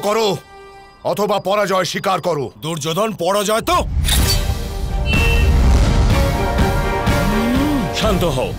করো অথবা পরাজয় স্বীকার করো। দুর্যোধন পরাজয় তো। শান্ত হও।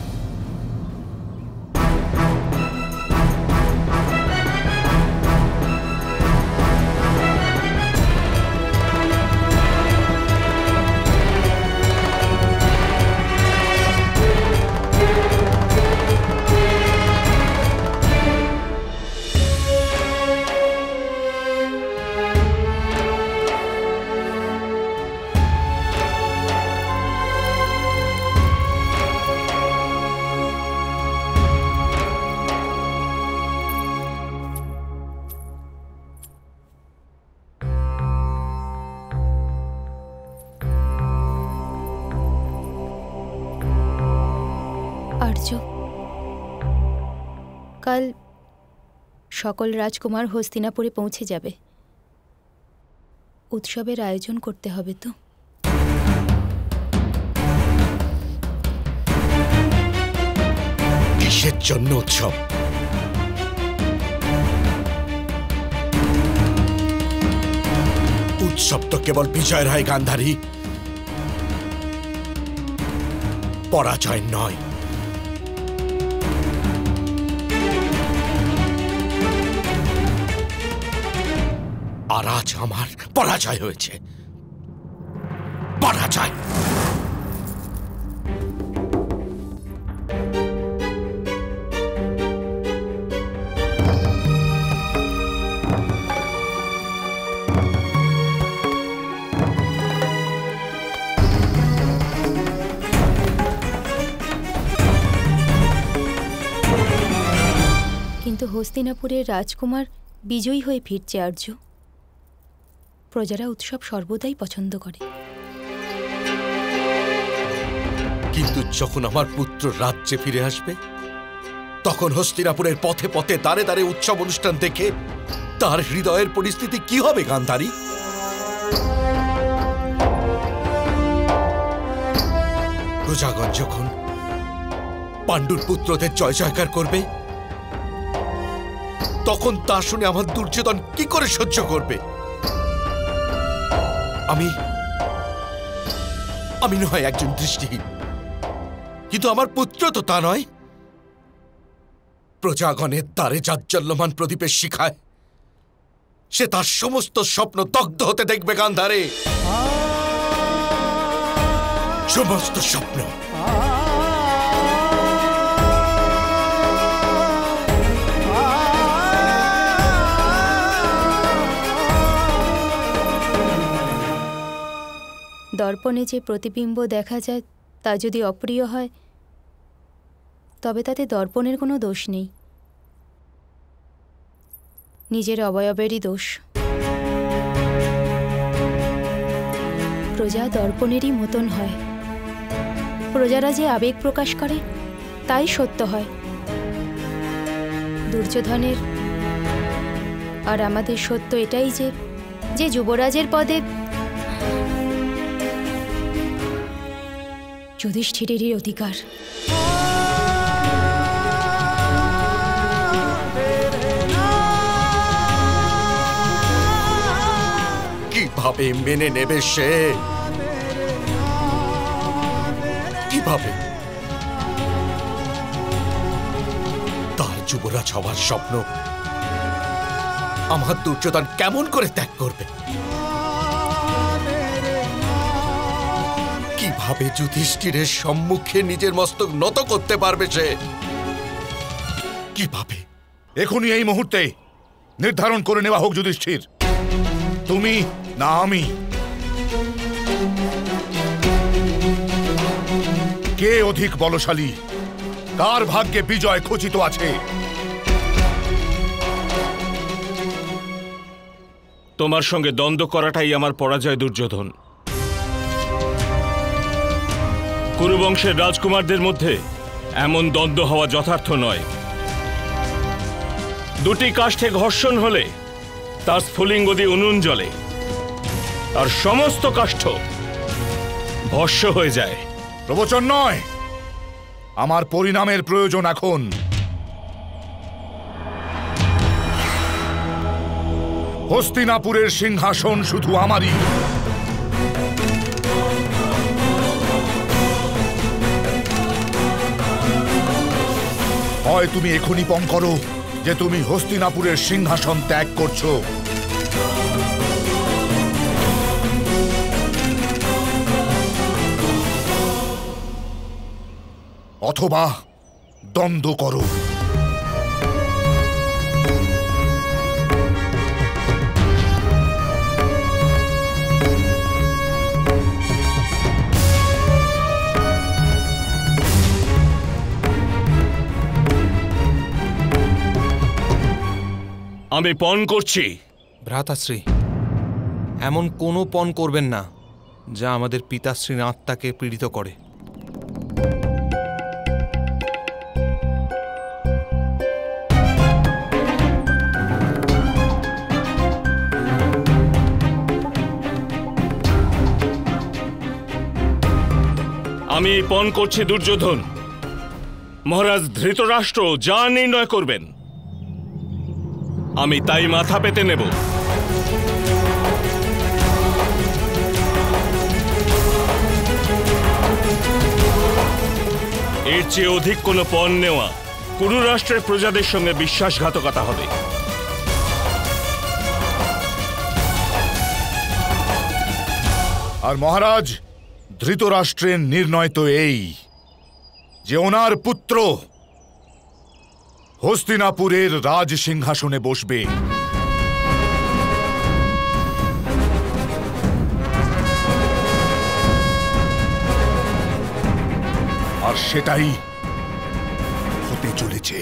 আর্য, কাল সকল রাজকুমার হস্তিনাপুরে পৌঁছে যাবে। উৎসবের আয়োজন করতে হবে তো। কিসের জন্য উৎসব? উৎসব তো কেবল বিজয়ের হয় গান্ধারী, পরাজয় নয়। আর আজ আমার পরাজয় হয়েছে, পরাজয়। কিন্তু হস্তিনাপুরের রাজকুমার বিজয়ী হয়ে ফিরছে আর্য। প্রজারা উৎসব সর্বদাই পছন্দ করে। কিন্তু যখন আমার পুত্র রাজ্যে ফিরে আসবে, তখন হস্তিনাপুরের পথে পথে দাঁড়ে দাঁড়ে উৎসব অনুষ্ঠান দেখে তার হৃদয়ের পরিস্থিতি কি হবে গান্ধারী? প্রজাগণ যখন পাণ্ডুর পুত্রদের জয় জয়কার করবে, তখন তা শুনে আমার দুর্যোধন কি করে সহ্য করবে? আমি নয় একজন দৃষ্টিহীন, কিন্তু আমার পুত্র তো তা নয়। প্রজাগণের দ্বারে জাজ্জল্যমান প্রদীপের শিখায় সে তার সমস্ত স্বপ্ন দগ্ধ হতে দেখবে গান্ধারে, সমস্ত স্বপ্ন। দর্পণে যে প্রতিবিম্ব দেখা যায় তা যদি অপ্রিয় হয়, তবে তাতে দর্পণের কোনো দোষ নেই, নিজের অবয়বেরই দোষ। প্রজা দর্পণেরই মতন হয়। প্রজারা যে আবেগ প্রকাশ করে তাই সত্য হয়। দুর্যোধনের আর আমাদের সত্য এটাই যে যুবরাজের পদে যুধিষ্ঠিরেরই অধিকার। কিভাবে মেনে নেবে সে? কিভাবে? তার যুবরাজ হওয়ার স্বপ্ন আমার দুর্যোধন কেমন করে ত্যাগ করবে? কিভাবে যুধিষ্ঠিরের সম্মুখে নিজের মস্তক নত করতে পারবে সে? কিভাবে? এখনই এই মুহূর্তে নির্ধারণ করে নেওয়া হোক যুধিষ্ঠির, তুমি না আমি, কে অধিক বলশালী, কার ভাগ্যে বিজয় খচিত আছে। তোমার সঙ্গে দ্বন্দ্ব করাটাই আমার পরাজয় দুর্যোধন। কুরুবংশের রাজকুমারদের মধ্যে এমন দ্বন্দ্ব হওয়া যথার্থ নয়। দুটি কাষ্ঠে ঘর্ষণ হলে তার স্ফুলিঙ্গ দিয়ে উনুন জ্বলে, আর সমস্ত কাষ্ঠ ভস্ম হয়ে যায়। প্রবচন নয়, আমার পরিণামের প্রয়োজন এখন। হস্তিনাপুরের সিংহাসন শুধু আমারই। হয় তুমি এখনই পণ করো যে তুমি হস্তিনাপুরের সিংহাসন ত্যাগ করছো, অথবা দ্বন্দ্ব করো। আমি পণ করছি। ভ্রাতাশ্রী, এমন কোনো পণ করবেন না যা আমাদের পিতাশ্রীর আত্মাকে পীড়িত করে। আমি এই পণ করছি দুর্যোধন। মহারাজ ধৃতরাষ্ট্র যা নির্ণয় করবেন আমি তাই মাথা পেতে নেব। এর চেয়ে অধিক কোনো পণ নেওয়া কুরু রাষ্ট্রের প্রজাদের সঙ্গে বিশ্বাসঘাতকতা হবে। আর মহারাজ, ধৃতরাষ্ট্রের নির্ণয় তো এই যে ওনার পুত্র হস্তিনাপুরের রাজ সিংহাসনে বসবে। আর সেটাই হতে চলেছে।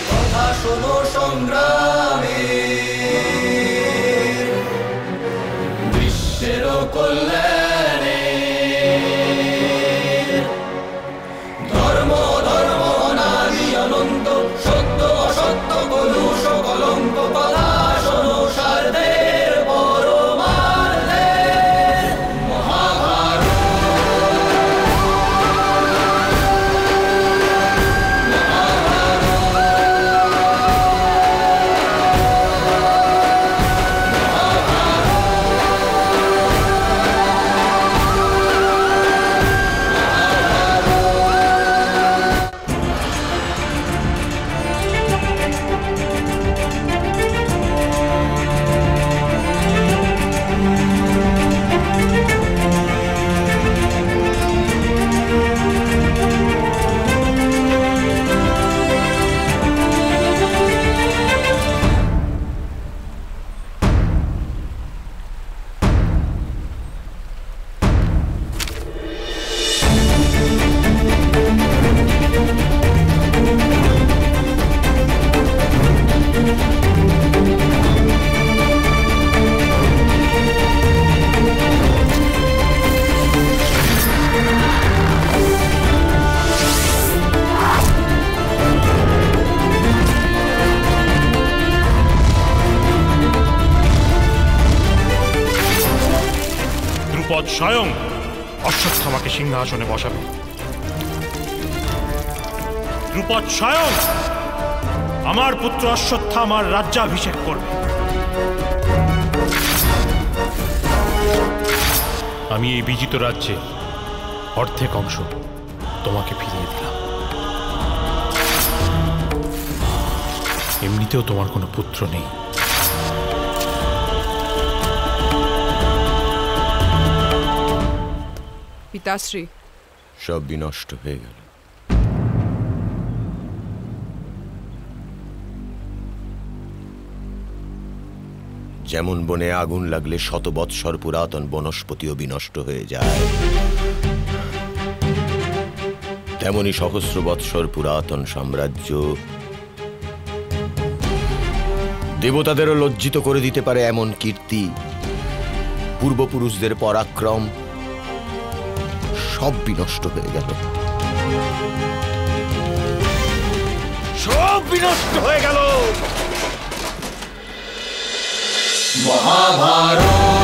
কথা শোনো সংগ্রামে বিশ্বের কল্যাণে, ধর্ম ধর্ম অনাদি অনন্ত, সত্য অসত্য কলুষ কলঙ্ক, কথা শোনো স্বার্থের পরমার্থে। মহাভারত দ্রুপদ স্বয়ং অশ্বত্থামাকে সিংহাসনে বসাবে। দ্রুপদ স্বয়ং আমার পুত্র অশ্বত্থামার রাজ্যাভিষেক করবে। আমি এই বিজিত রাজ্যে অর্ধেক অংশ তোমাকে ফিরিয়ে দিলাম। এমনিতেও তোমার কোনো পুত্র নেই। পিতাশ্রী, সব বিনষ্ট হয়ে গেল। যেমন বনে আগুন লাগলে শত বৎসর পুরাতন বনস্পতিও বিনষ্ট হয়ে যায়, তেমনি সহস্র বৎসর পুরাতন সাম্রাজ্য দেবতাদেরও লজ্জিত করে দিতে পারে এমন কীর্তি, পূর্বপুরুষদের পরাক্রম সব বিনষ্ট হয়ে গেল। সব বিনষ্ট হয়ে গেল। মহাভারত